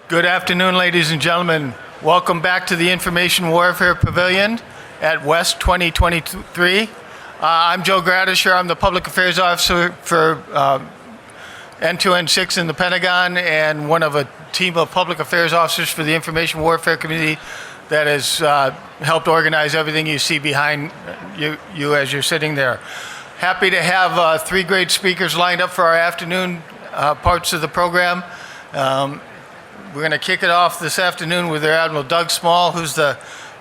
Good afternoon, ladies and gentlemen. Welcome back to the Information Warfare Pavilion at West 2023. I'm Joe Gradisher. I'm the Public Affairs Officer for N2N6 in the Pentagon and one of a team of public affairs officers for the Information Warfare Community that has helped organize everything you see behind you as you're sitting there. Happy to have three great speakers lined up for our afternoon parts of the program. We're going to kick it off this afternoon with Rear Admiral Doug Small, who's the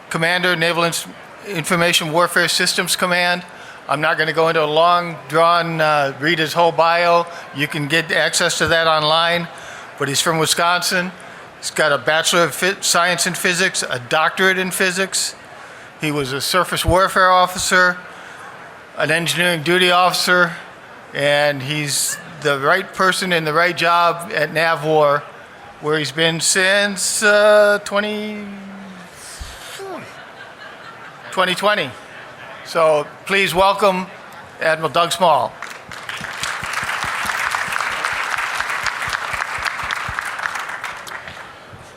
Commander, Naval Information Warfare Systems Command. I'm not going to go into a long, drawn, read his whole bio. You can get access to that online. But he's from Wisconsin. He's got a Bachelor of Science in Physics, a doctorate in physics. He was a surface warfare officer, an engineering duty officer, and he's the right person in the right job at NAVWAR, where he's been since 2020. So please welcome Admiral Doug Small.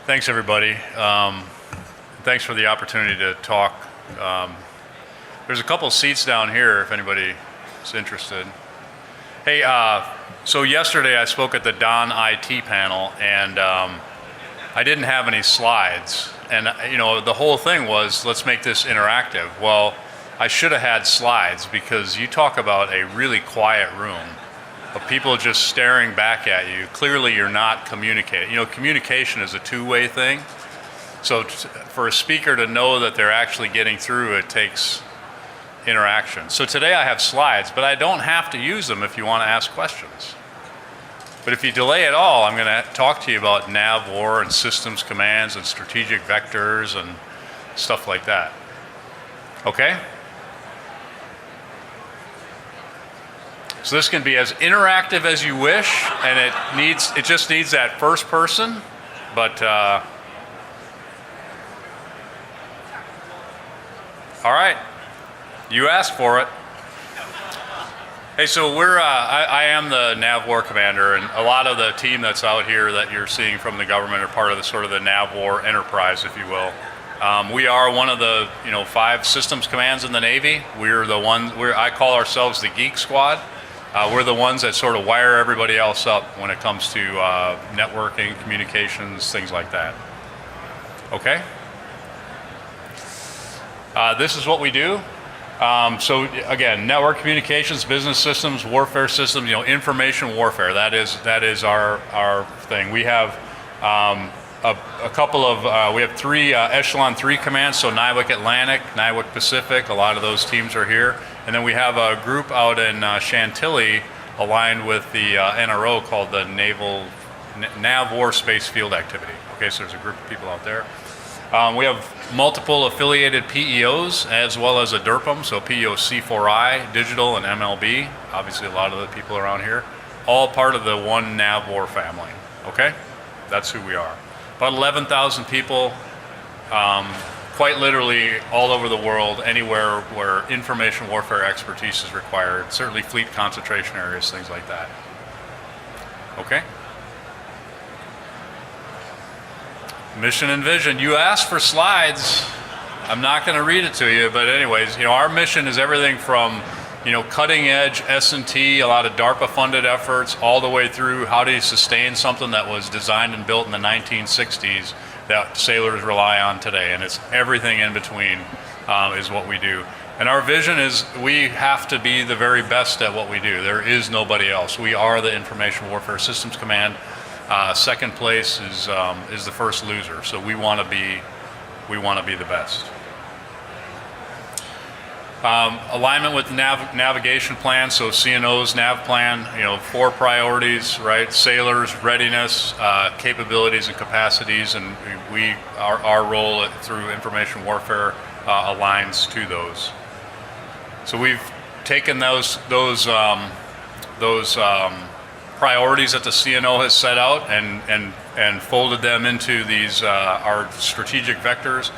Thanks, everybody. Thanks for the opportunity to talk. There's a couple seats down here if anybody is interested. Hey, so yesterday I spoke at the Don IT panel, and I didn't have any slides. And the whole thing was, let's make this interactive. Well, I should have had slides, because you talk about a really quiet room of people just staring back at you. Clearly you're not communicating. Communication is a two-way thing. So for a speaker to know that they're actually getting through, it takes interaction. So today I have slides, but I don't have to use them if you want to ask questions. But if you delay at all, I'm going to talk to you about NAVWAR and systems commands and strategic vectors and stuff like that. Okay? So this can be as interactive as you wish, and it just needs that first person, but all right, you asked for it. Hey, so I am the NAVWAR commander, and a lot of the team that's out here that you're seeing from the government are part of the sort of the NAVWAR enterprise, if you will. We are one of the 5 systems commands in the Navy. We're the ones. I call ourselves the Geek Squad. We're the ones that sort of wire everybody else up when it comes to networking, communications, things like that. Okay? This is what we do. So again, network communications, business systems, warfare systems, information warfare. That is our thing. We have a couple of, we have 3 Echelon 3 commands, so NIWC Atlantic, NIWC Pacific, a lot of those teams are here. And then we have a group out in Chantilly aligned with the NRO called the NAVWAR Space Field Activity. Okay, so there's a group of people out there. We have multiple affiliated PEOs as well as a DERPM, so PEO C4I, Digital, and MLB. Obviously a lot of the people around here, all part of the one NAVWAR family, okay? That's who we are. About 11,000 people, quite literally all over the world, anywhere where information warfare expertise is required, certainly fleet concentration areas, things like that. Okay? Mission and vision. You asked for slides. I'm not going to read it to you, but anyways, our mission is everything from cutting edge S&T, a lot of DARPA funded efforts, all the way through how do you sustain something that was designed and built in the 1960s that sailors rely on today, and it's everything in between is what we do. And our vision is we have to be the very best at what we do. There is nobody else. We are the Information Warfare Systems Command. Second place is the first loser. So we want to be the best. Alignment with the navigation plan, so CNO's nav plan, 4 priorities, right? Sailors, readiness, capabilities and capacities, and our role through information warfare aligns to those. So we've taken those priorities that the CNO has set out and folded them into these our strategic vectors.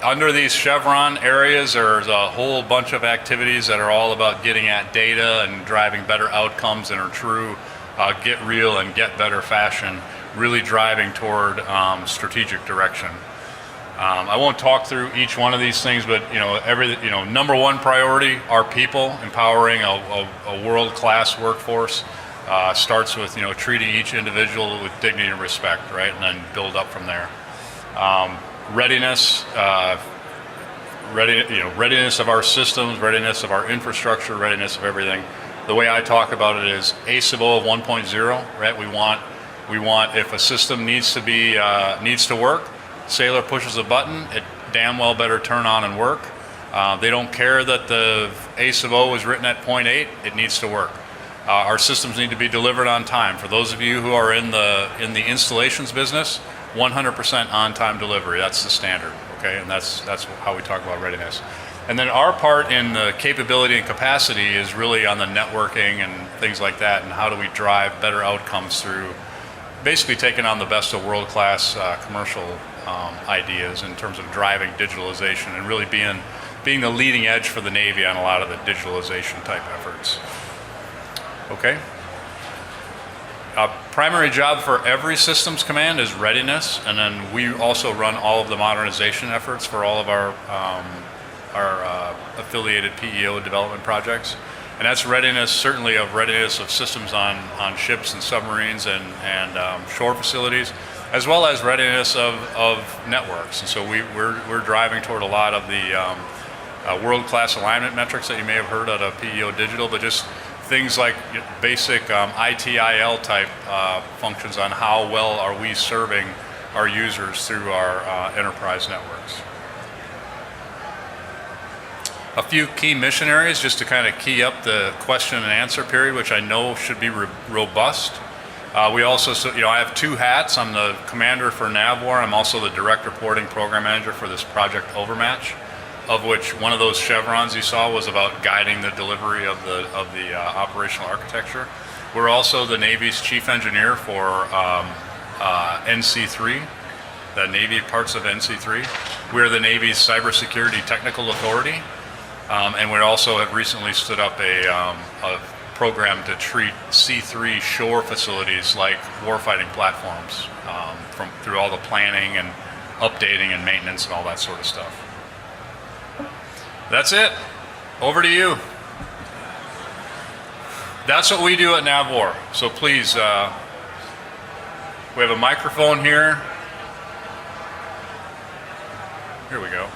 Under these chevron areas, there's a whole bunch of activities that are all about getting at data and driving better outcomes and are true get real and get better fashion really driving toward strategic direction. I won't talk through each one of these things, but number one priority, our people, empowering a world-class workforce. Starts with treating each individual with dignity and respect, right, and then build up from there. Readiness, readiness of our systems, readiness of our infrastructure, readiness of everything. The way I talk about it is ACIBO 1.0, right? We want if a system needs to work, Sailor pushes a button, it damn well better turn on and work. They don't care that the ACIBO was written at 0.8, it needs to work. Our systems need to be delivered on time. For those of you who are in the installations business, 100% on-time delivery. That's the standard, okay? And that's how we talk about readiness. And then our part in the capability and capacity is really on the networking and things like that, and how do we drive better outcomes through basically taking on the best of world-class commercial ideas in terms of driving digitalization and really being the leading edge for the Navy on a lot of the digitalization type efforts. Okay. Primary job for every systems command is readiness, and then we also run all of the modernization efforts for all of our affiliated PEO development projects. And that's readiness, certainly of readiness of systems on ships and submarines and shore facilities, as well as readiness of networks. And so we're driving toward a lot of the world-class alignment metrics that you may have heard out of PEO Digital, but just things like basic ITIL type functions on how well are we serving our users through our enterprise networks. A few key mission areas just to kind of key up the question and answer period, which I know should be robust. We also, I have two hats. I'm the commander for NAVWAR. I'm also the direct reporting program manager for this Project Overmatch, of which one of those chevrons you saw was about guiding the delivery of the operational architecture. We're also the Navy's chief engineer for NC3, the Navy parts of NC3. We're the Navy's cybersecurity technical authority, and we also have recently stood up a program to treat C3 shore facilities like warfighting platforms through all the planning and updating and maintenance and all that sort of stuff. That's it. Over to you. That's what we do at NAVWAR. So please, we have a microphone here. Here we go.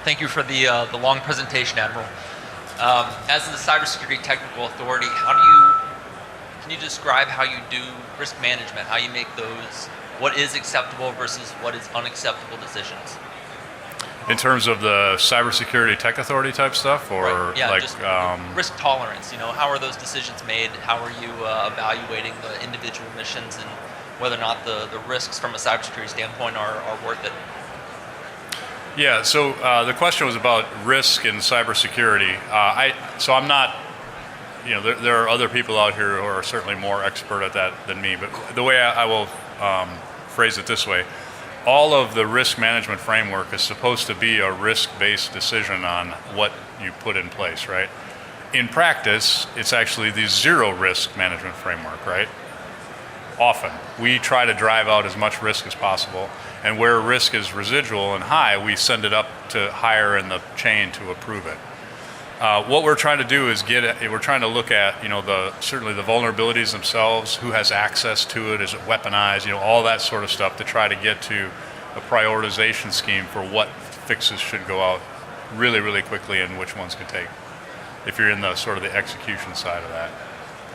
Thank you for the long presentation, Admiral. As the Cybersecurity Technical Authority, can you describe how you do risk management, how you make those, what is acceptable versus what is unacceptable decisions? In terms of the Cybersecurity Tech Authority type stuff, or right. Yeah, like just risk tolerance, how are those decisions made? How are you evaluating the individual missions and whether or not the risks from a cybersecurity standpoint are worth it? Yeah, so the question was about risk in cybersecurity. So I'm not, there are other people out here who are certainly more expert at that than me, but the way I will phrase it this way, all of the risk management framework is supposed to be a risk-based decision on what you put in place, right? In practice, it's actually the zero risk management framework, right? Often, we try to drive out as much risk as possible, and where risk is residual and high, we send it up to higher in the chain to approve it. What we're trying to do is we're trying to look at, certainly the vulnerabilities themselves, who has access to it, is it weaponized, all that sort of stuff to try to get to a prioritization scheme for what fixes should go out really, really quickly and which ones could take, if you're in the sort of the execution side of that.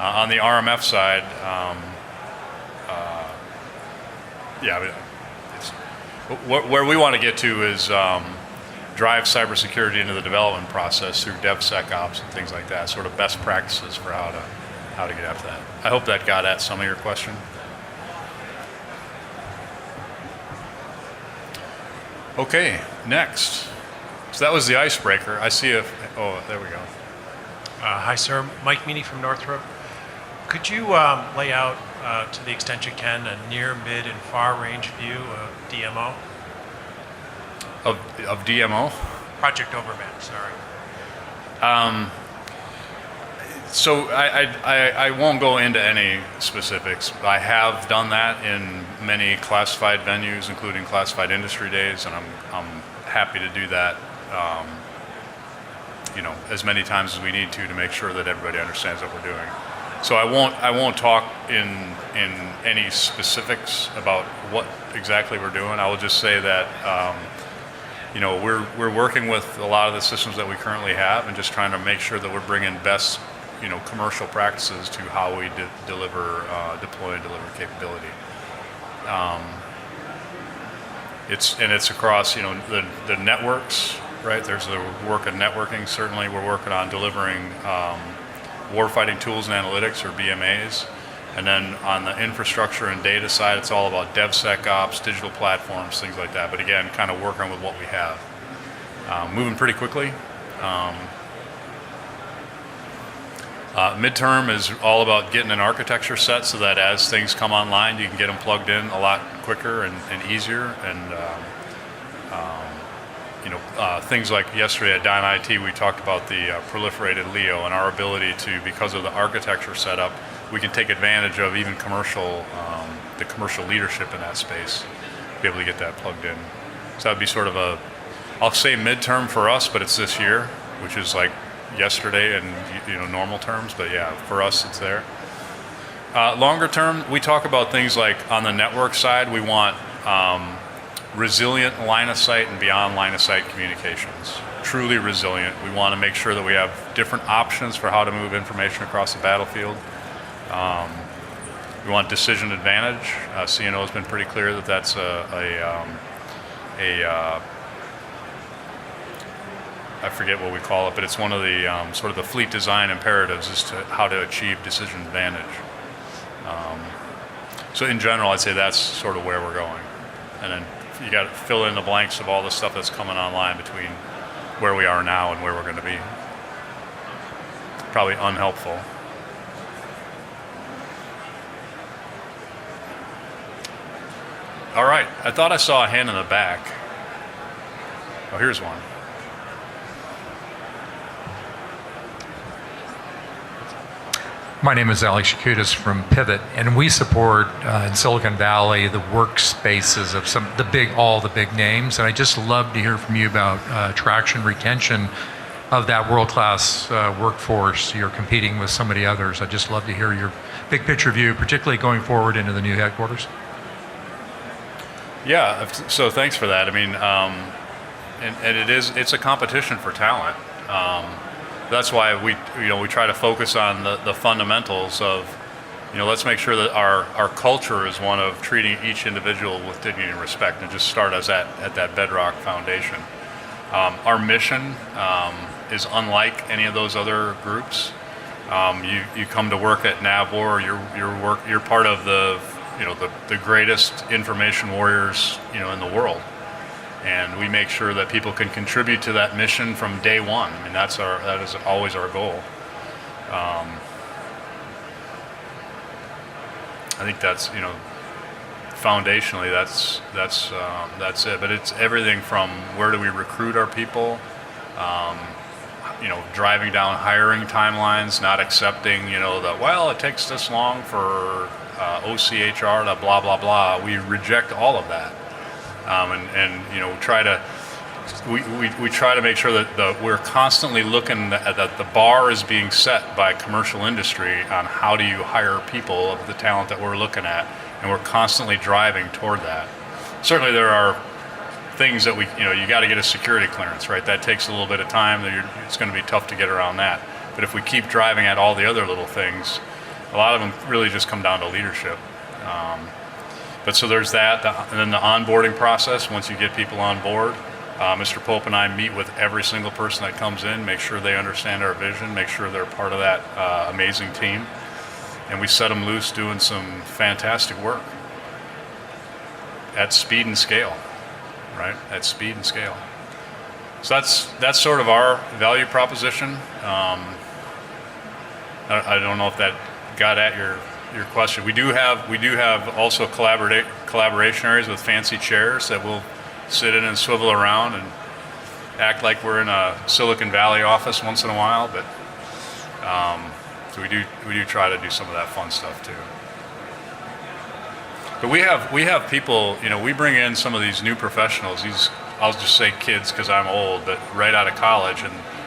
On the RMF side, where we want to get to is drive cybersecurity into the development process through DevSecOps and things like that, sort of best practices for how to get after that. I hope that got at some of your question. Okay, next. So that was the icebreaker. I see there we go. Hi, sir. Mike Meany from Northrop. Could you lay out, to the extent you can, a near, mid, and far range view of DMO? Of DMO? Project Overmatch, sorry. So I won't go into any specifics. I have done that in many classified venues, including classified industry days, and I'm happy to do that. As many times as we need to make sure that everybody understands what we're doing. So I won't talk in any specifics about what exactly we're doing. I will just say that we're working with a lot of the systems that we currently have and just trying to make sure that we're bringing best commercial practices to how we deploy and deliver capability. It's across the networks, right? There's the work of networking. Certainly, we're working on delivering warfighting tools and analytics, or BMAs. And then on the infrastructure and data side, it's all about DevSecOps, digital platforms, things like that. But again, kind of working with what we have. Moving pretty quickly. Midterm is all about getting an architecture set so that as things come online, you can get them plugged in a lot quicker and easier. And things like yesterday at Dyna IT, we talked about the proliferated LEO and our ability to, because of the architecture setup, we can take advantage of even the commercial leadership in that space, be able to get that plugged in. So that would be sort of I'll say midterm for us, but it's this year, which is like yesterday in normal terms, but yeah, for us it's there. Longer term, we talk about things like on the network side, we want resilient line of sight and beyond line of sight communications. Truly resilient. We want to make sure that we have different options for how to move information across the battlefield. We want decision advantage. CNO has been pretty clear that that's I forget what we call it, but it's one of the sort of the fleet design imperatives as to how to achieve decision advantage. So in general, I'd say that's sort of where we're going. And then you got to fill in the blanks of all the stuff that's coming online between where we are now and where we're going to be. Probably unhelpful. All right, I thought I saw a hand in the back. Oh, here's one. My name is Alex Yakutis from Pivot, and we support in Silicon Valley the workspaces of all the big names. And I just love to hear from you about attraction, retention of that world-class workforce. You're competing with so many others. I'd just love to hear your big picture view, particularly going forward into the new headquarters. Yeah, so thanks for that. I mean, and it's a competition for talent. That's why we try to focus on the fundamentals of, let's make sure that our culture is one of treating each individual with dignity and respect, and just start us at that bedrock foundation. Our mission is unlike any of those other groups. You come to work at NAVWAR, you're part of the greatest information warriors in the world. And we make sure that people can contribute to that mission from day one. I mean, that is always our goal. I think that's foundationally that's it. But it's everything from where do we recruit our people, driving down hiring timelines, not accepting it takes this long for OCHR to blah blah blah. We reject all of that. We try to make sure that we're constantly looking that the bar is being set by commercial industry on how do you hire people of the talent that we're looking at, and we're constantly driving toward that. Certainly, there are things that you got to get a security clearance, right? That takes a little bit of time. It's going to be tough to get around that. But if we keep driving at all the other little things, a lot of them really just come down to leadership. But so there's that, and then the onboarding process. Once you get people on board, Mr. Pope and I meet with every single person that comes in, make sure they understand our vision, make sure they're part of that amazing team, and we set them loose doing some fantastic work at speed and scale, right? At speed and scale. So that's sort of our value proposition. I don't know if that got at your question. We do have also collaboration areas with fancy chairs that we'll sit in and swivel around and act like we're in a Silicon Valley office once in a while. But So we do try to do some of that fun stuff too. But we have people, we bring in some of these new professionals. I'll just say kids because I'm old, but right out of college,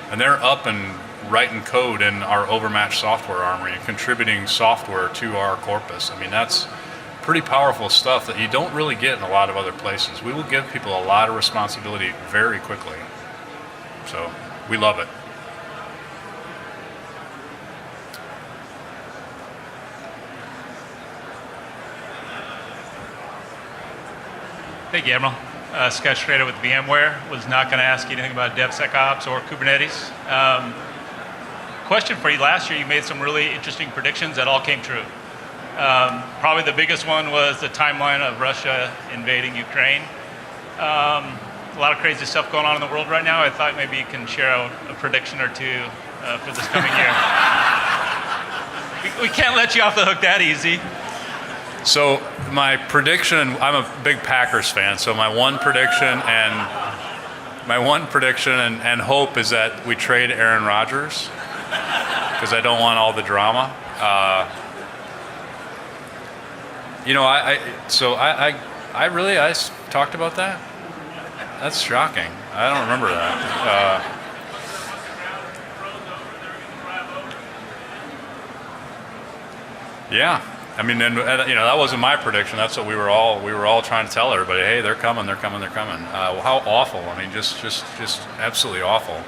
and they're up and writing code in our Overmatch software armory and contributing software to our corpus. I mean, that's pretty powerful stuff that you don't really get in a lot of other places. We will give people a lot of responsibility very quickly. So we love it. Thank you, Admiral. Scott Schrader with VMware. Was not going to ask you anything about DevSecOps or Kubernetes. Question for you. Last year, you made some really interesting predictions that all came true. Probably the biggest one was the timeline of Russia invading Ukraine. A lot of crazy stuff going on in the world right now. I thought maybe you can share a prediction or two for this coming year. We can't let you off the hook that easy. So my prediction, I'm a big Packers fan, so my one prediction and hope is that we trade Aaron Rodgers because I don't want all the drama. I talked about that. That's shocking. I don't remember that. Yeah. I mean, and that wasn't my prediction. That's what we were all trying to tell everybody. Hey, they're coming. How awful! I mean, just absolutely awful.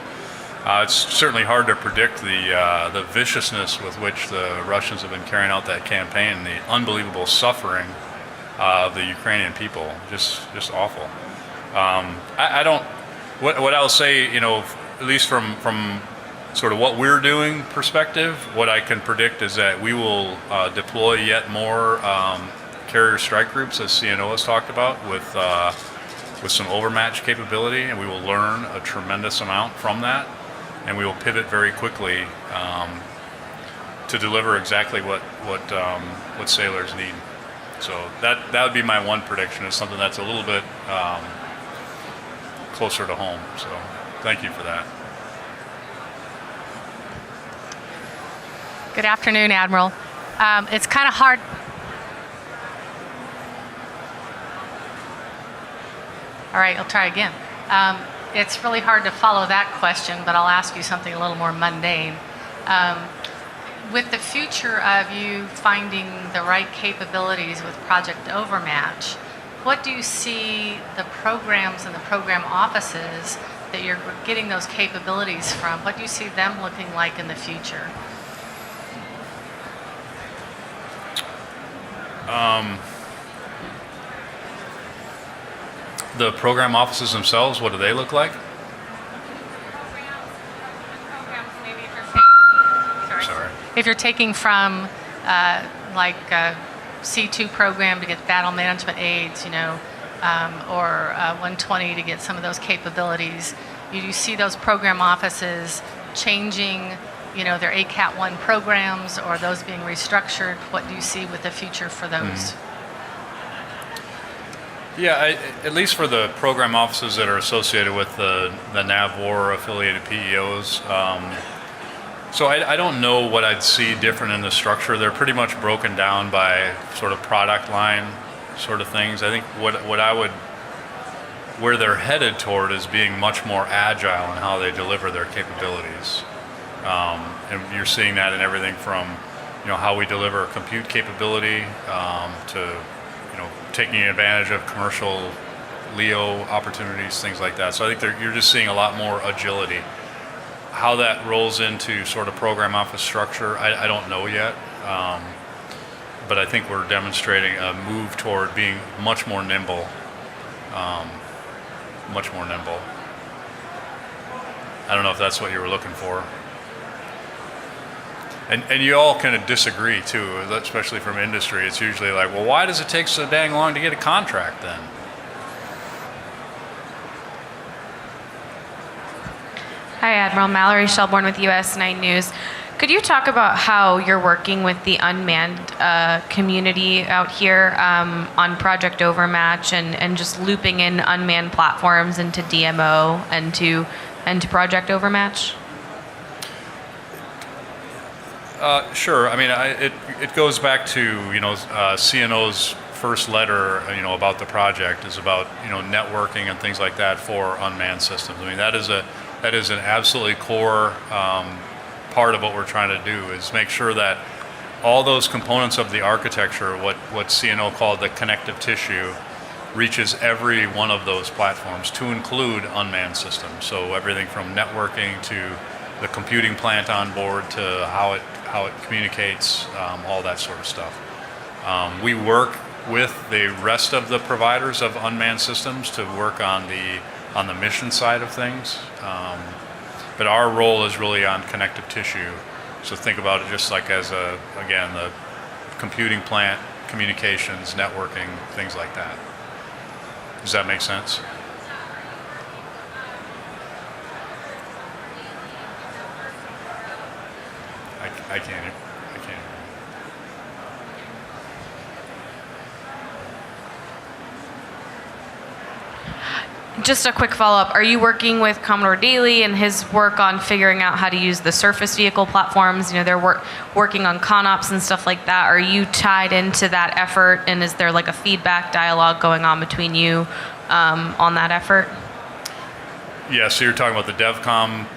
It's certainly hard to predict the viciousness with which the Russians have been carrying out that campaign, and the unbelievable suffering of the Ukrainian people. Just awful. I don't. What I'll say, at least from sort of what we're doing perspective, what I can predict is that we will deploy yet more carrier strike groups, as CNO has talked about, with some overmatch capability, and we will learn a tremendous amount from that, and we will pivot very quickly to deliver exactly what sailors need. So that would be my one prediction. Is something that's a little bit closer to home. So thank you for that. Good afternoon, Admiral. It's kind of hard. All right, I'll try again. It's really hard to follow that question, but I'll ask you something a little more mundane. With the future of you finding the right capabilities with Project Overmatch, what do you see the programs and the program offices that you're getting those capabilities from, what do you see them looking like in the future? The program offices themselves, what do they look like? If you're taking from C2 program to get battle management aids, or 120 to get some of those capabilities, you see those program offices changing, their ACAT 1 programs, or those being restructured? What do you see with the future for those? Yeah, at least for the program offices that are associated with the NAVWAR affiliated PEOs. So I don't know what I'd see different in the structure. They're pretty much broken down by sort of product line sort of things. I think where they're headed toward is being much more agile in how they deliver their capabilities. And you're seeing that in everything from, how we deliver compute capability to, taking advantage of commercial LEO opportunities, things like that. So I think you're just seeing a lot more agility. How that rolls into sort of program office structure, I don't know yet. But I think we're demonstrating a move toward being much more nimble. I don't know if that's what you were looking for. And you all kind of disagree too, especially from industry. It's usually like, well, why does it take so dang long to get a contract then? Hi, Admiral. Mallory Shelbourne with US 9 News. Could you talk about how you're working with the unmanned community out here on Project Overmatch and just looping in unmanned platforms into DMO and to Project Overmatch? Sure. I mean, it goes back to, CNO's first letter, about the project is about, networking and things like that for unmanned systems. I mean, that is an absolutely core part of what we're trying to do, is make sure that all those components of the architecture, what CNO called the connective tissue, reaches every one of those platforms, to include unmanned systems. So everything from networking to the computing plant on board to how it communicates, all that sort of stuff. We work with the rest of the providers of unmanned systems to work on the mission side of things, but our role is really on connective tissue. So think about it just like as the computing plant, communications, networking, things like that. Does that make sense? I can't. Just a quick follow-up. Are you working with Commodore Daly and his work on figuring out how to use the surface vehicle platforms? They're working on ConOps and stuff like that. Are you tied into that effort, and is there like a feedback dialogue going on between you on that effort? Yeah, so you're talking about the DevCom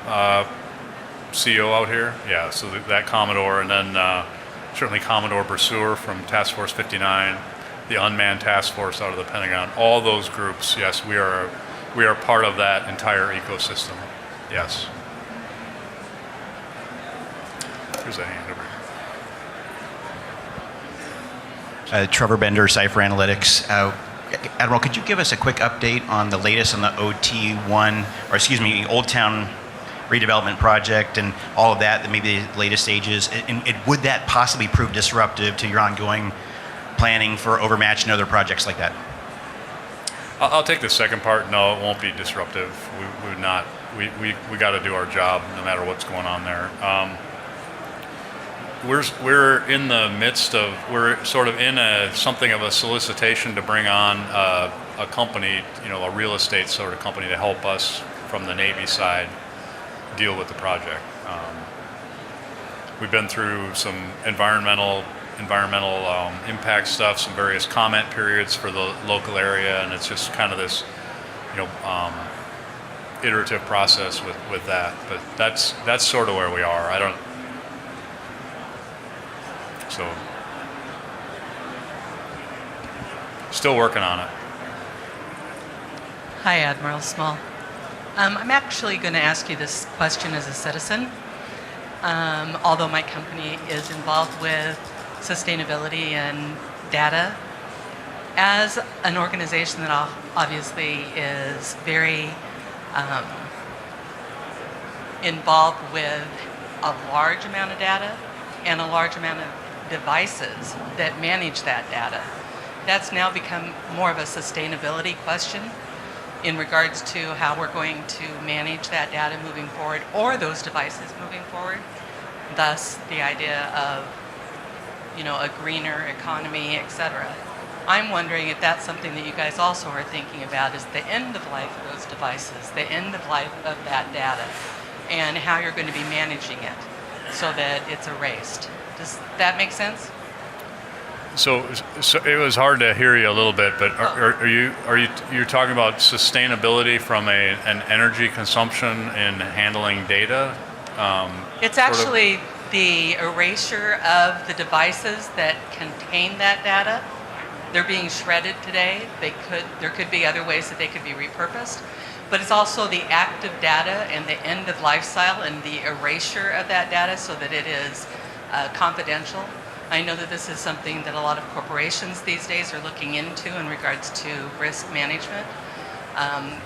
CO out here? Yeah, so that Commodore, and then certainly Commodore Brasseur from Task Force 59, the Unmanned Task Force out of the Pentagon. All those groups, yes, we are part of that entire ecosystem. Yes. Here's a hand over here. Trevor Bender, Cypher Analytics. Admiral, could you give us a quick update on the latest on the Old Town redevelopment project and all of that, maybe the latest stages? And would that possibly prove disruptive to your ongoing planning for Overmatch and other projects like that? I'll take the second part. No, it won't be disruptive. We would not. We got to do our job no matter what's going on there. We're in the midst of, we're sort of in something of a solicitation to bring on a company, a real estate sort of company to help us from the Navy side deal with the project. We've been through some environmental impact stuff, some various comment periods for the local area, and it's just kind of this, iterative process with that. But that's sort of where we are. So still working on it. Hi, Admiral Small. I'm actually going to ask you this question as a citizen. Although my company is involved with sustainability and data, as an organization that obviously is very involved with a large amount of data and a large amount of devices that manage that data, that's now become more of a sustainability question in regards to how we're going to manage that data moving forward, or those devices moving forward. Thus, the idea of, a greener economy, etc. I'm wondering if that's something that you guys also are thinking about, is the end of life of those devices, the end of life of that data, and how you're going to be managing it so that it's erased. Does that make sense? So it was hard to hear you a little bit, but you're talking about sustainability from an energy consumption in handling data? It's actually the erasure of the devices that contain that data. They're being shredded today. There could be other ways that they could be repurposed, but it's also the active data and the end of life cycle and the erasure of that data so that it is confidential. I know that this is something that a lot of corporations these days are looking into in regards to risk management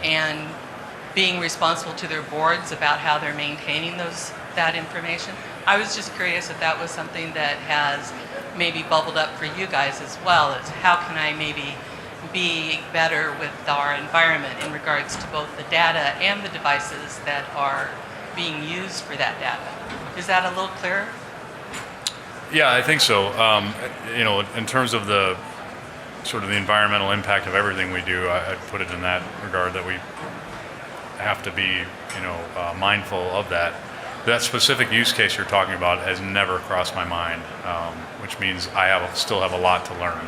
and being responsible to their boards about how they're maintaining that information. I was just curious if that was something that has maybe bubbled up for you guys as well, as how can I maybe be better with our environment in regards to both the data and the devices that are being used for that data. Is that a little clearer? Yeah, I think so. In terms of the sort of the environmental impact of everything we do, I'd put it in that regard that we have to be, mindful of that. that specific use case you're talking about has never crossed my mind, which means I still have a lot to learn.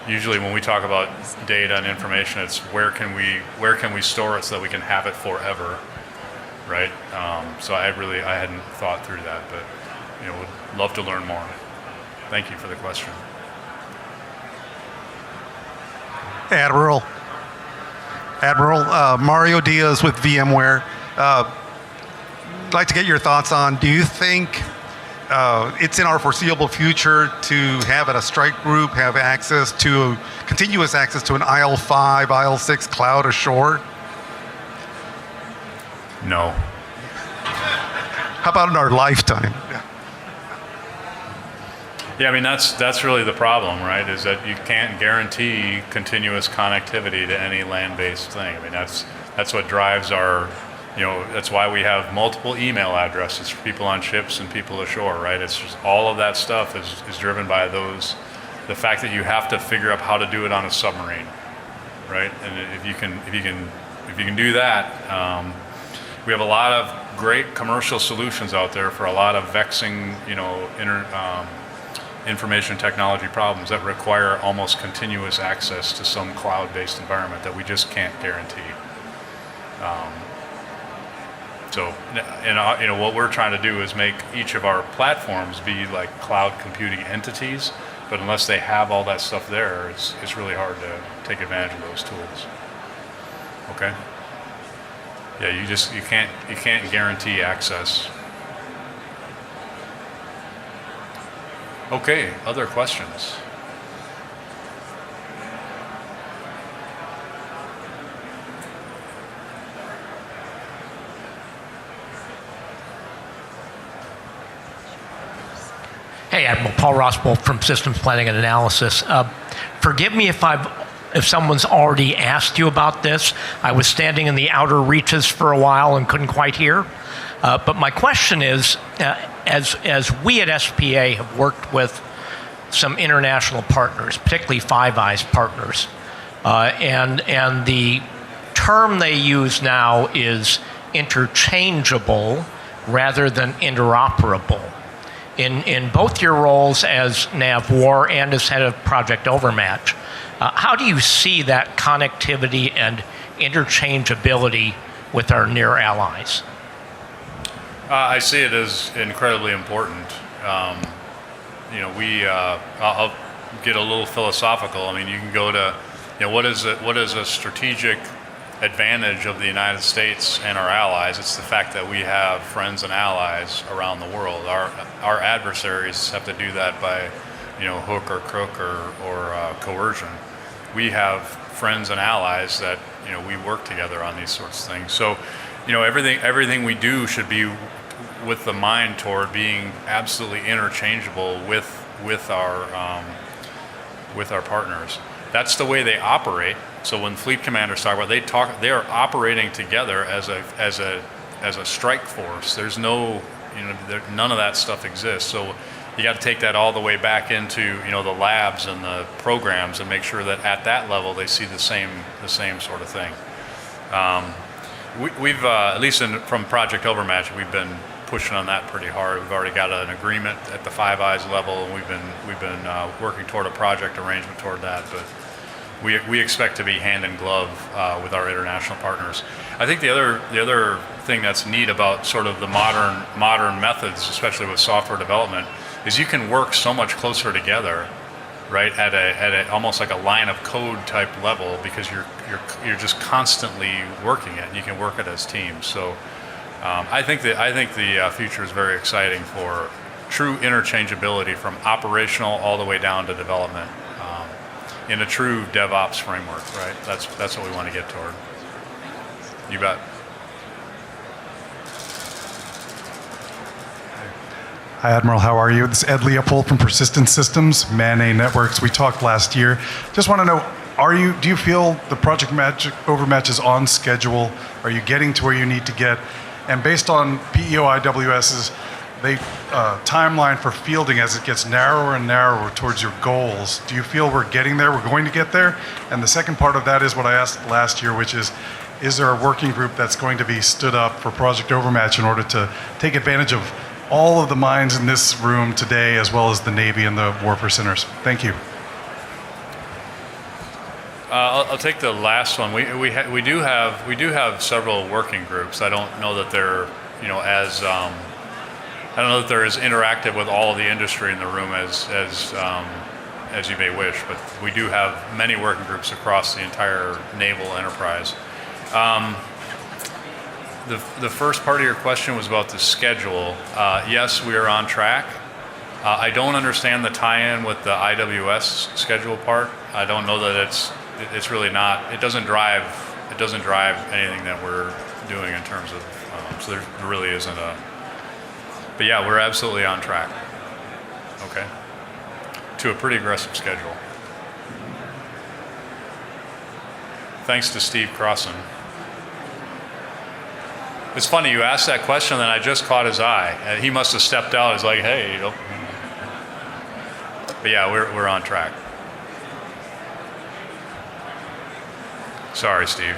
Usually when we talk about data and information, it's where can we store it so that we can have it forever, right? So I hadn't thought through that, but would love to learn more. Thank you for the question. Admiral, Mario Diaz with VMware. I'd like to get your thoughts on, do you think it's in our foreseeable future to have a strike group have continuous access to an IL5, IL6 cloud ashore? No. How about in our lifetime? Yeah, I mean, that's really the problem, right? Is that you can't guarantee continuous connectivity to any land-based thing. I mean, that's what drives our, that's why we have multiple email addresses for people on ships and people ashore, right? It's just all of that stuff is driven by the fact that you have to figure out how to do it on a submarine, right? And if you can do that, we have a lot of great commercial solutions out there for a lot of vexing, information technology problems that require almost continuous access to some cloud-based environment that we just can't guarantee. What we're trying to do is make each of our platforms be like cloud computing entities, but unless they have all that stuff there, it's really hard to take advantage of those tools. Okay? Yeah, you can't guarantee access. Okay, other questions? Hey, Admiral Paul Rosbolt from Systems Planning and Analysis. Forgive me if someone's already asked you about this. I was standing in the outer reaches for a while and couldn't quite hear. But my question is, as we at SPA have worked with some international partners, particularly Five Eyes partners, and the term they use now is interchangeable rather than interoperable. In both your roles as NAVWAR and as head of Project Overmatch, how do you see that connectivity and interchangeability with our near allies? I see it as incredibly important. I'll get a little philosophical. I mean, you can go to, what is a strategic advantage of the United States and our allies? It's the fact that we have friends and allies around the world. Our adversaries have to do that by, hook or crook or coercion. We have friends and allies that we work together on these sorts of things. So, everything we do should be with the mind toward being absolutely interchangeable with our partners. That's the way they operate. So when fleet commanders talk about, they are operating together as a strike force. There's no, none of that stuff exists. So you got to take that all the way back into the labs and the programs and make sure that at that level they see the same sort of thing. We've at least from Project Overmatch, we've been pushing on that pretty hard. We've already got an agreement at the Five Eyes level, and we've been working toward a project arrangement toward that. But we expect to be hand in glove with our international partners. I think the other thing that's neat about sort of the modern methods, especially with software development, is you can work so much closer together, right? At a almost like a line of code type level, because you're just constantly working it, and you can work it as teams. So I think the future is very exciting for true interchangeability from operational all the way down to development in a true DevOps framework, right? That's what we want to get toward. You bet. Hi, Admiral. How are you? This is Ed Leopold from Persistent Systems, Man-A Networks. We talked last year. Just want to know, do you feel the Project Overmatch is on schedule? Are you getting to where you need to get? And based on PEO IWS's timeline for fielding as it gets narrower and narrower towards your goals, do you feel we're getting there, we're going to get there? And the second part of that is what I asked last year, which is, is there a working group that's going to be stood up for Project Overmatch in order to take advantage of all of the minds in this room today, as well as the Navy and the Warfare Centers? Thank you. I'll take the last one. We do have several working groups. I don't know that they're as I don't know that they're as interactive with all of the industry in the room as you may wish, but we do have many working groups across the entire naval enterprise. The first part of your question was about the schedule. Yes, we are on track. I don't understand the tie-in with the IWS schedule part. I don't know that it's really not. It doesn't drive anything that we're doing in terms of. So there really isn't a. But yeah, we're absolutely on track. Okay. To a pretty aggressive schedule. Thanks to Steve Crossan. It's funny you asked that question, and then I just caught his eye. He must have stepped out. He's like, "Hey," But yeah, we're on track. Sorry, Steve.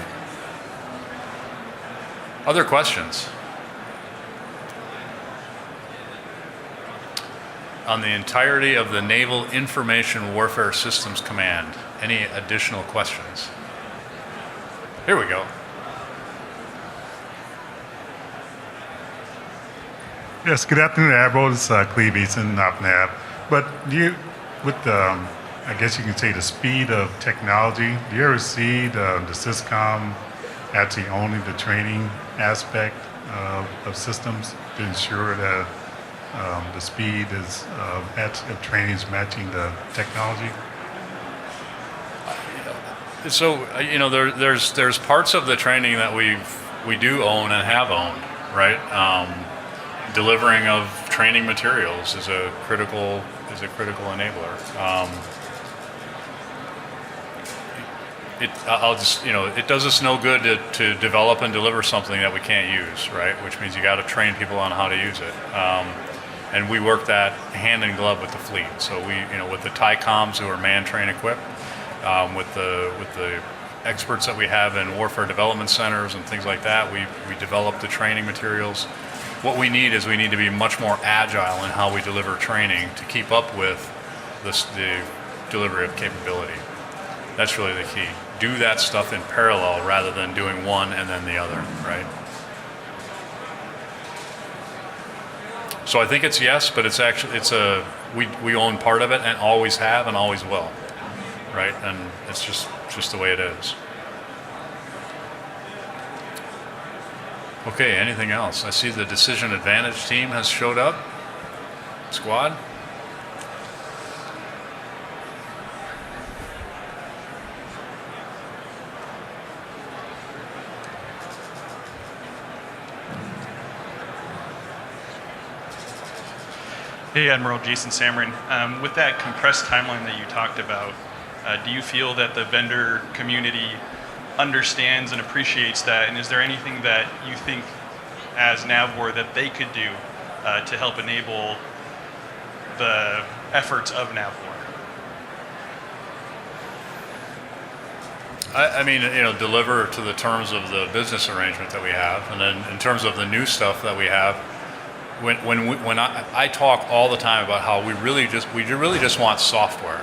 Other questions? On the entirety of the Naval Information Warfare Systems Command. Any additional questions? Here we go. Yes, good afternoon, Admiral. This is Cleve Eason, NAVWAR. But with the, I guess you can say, the speed of technology, do you ever see the SysCom actually owning the training aspect of systems to ensure that the speed of training is matching the technology? So there's parts of the training that we do own and have owned, right? Delivering of training materials is a critical enabler. It does us no good to develop and deliver something that we can't use, right? Which means you got to train people on how to use it. And we work that hand in glove with the fleet. So with the TICOMs who are man, train, equip, with the experts that we have in warfare development centers and things like that, we develop the training materials. What we need to be much more agile in how we deliver training to keep up with the delivery of capability. That's really the key. Do that stuff in parallel rather than doing one and then the other, right? So I think it's yes, but we own part of it and always have and always will, right? And it's just the way it is. Okay, anything else? I see the Decision Advantage team has showed up. Squad? Hey, Admiral Jason Samrin. With that compressed timeline that you talked about, do you feel that the vendor community understands and appreciates that? And is there anything that you think as NAVWAR that they could do to help enable the efforts of NAVWAR? I mean, deliver to the terms of the business arrangement that we have. And then in terms of the new stuff that we have, when I talk all the time about how we really just want software.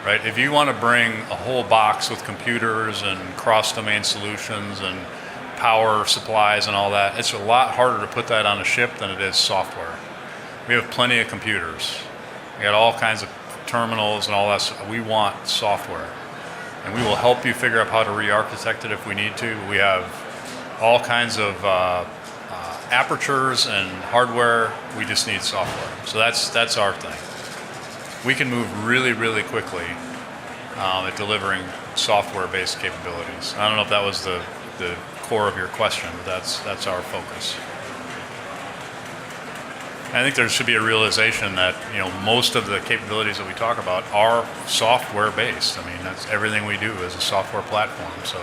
Right? If you want to bring a whole box with computers and cross-domain solutions and power supplies and all that, it's a lot harder to put that on a ship than it is software. We have plenty of computers. We got all kinds of terminals and all that. We want software. And we will help you figure out how to re-architect it if we need to. We have all kinds of apertures and hardware. We just need software. So that's our thing. We can move really, really quickly at delivering software-based capabilities. I don't know if that was the core of your question, but that's our focus. I think there should be a realization that most of the capabilities that we talk about are software-based. I mean, that's everything we do is a software platform. So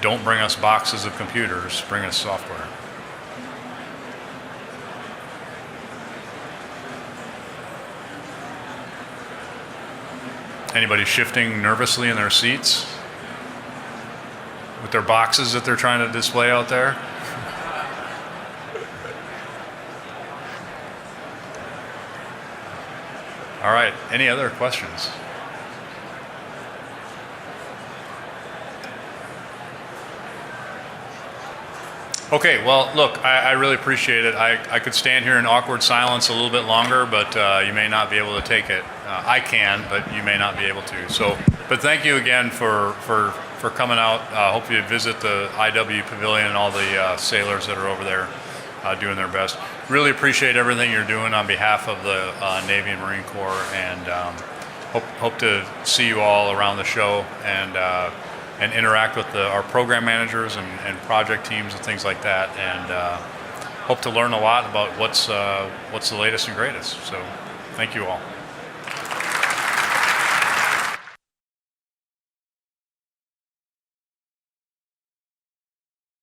don't bring us boxes of computers, bring us software. Anybody shifting nervously in their seats? with their boxes that they're trying to display out there. All right, any other questions? Okay, well, look, I really appreciate it. I could stand here in awkward silence a little bit longer, but you may not be able to take it. I can, but you may not be able to. So, but thank you again for coming out. Hopefully you visit the IW Pavilion and all the sailors that are over there doing their best. Really appreciate everything you're doing on behalf of the Navy and Marine Corps, and hope to see you all around the show and interact with our program managers and project teams and things like that, and hope to learn a lot about what's the latest and greatest. So thank you all.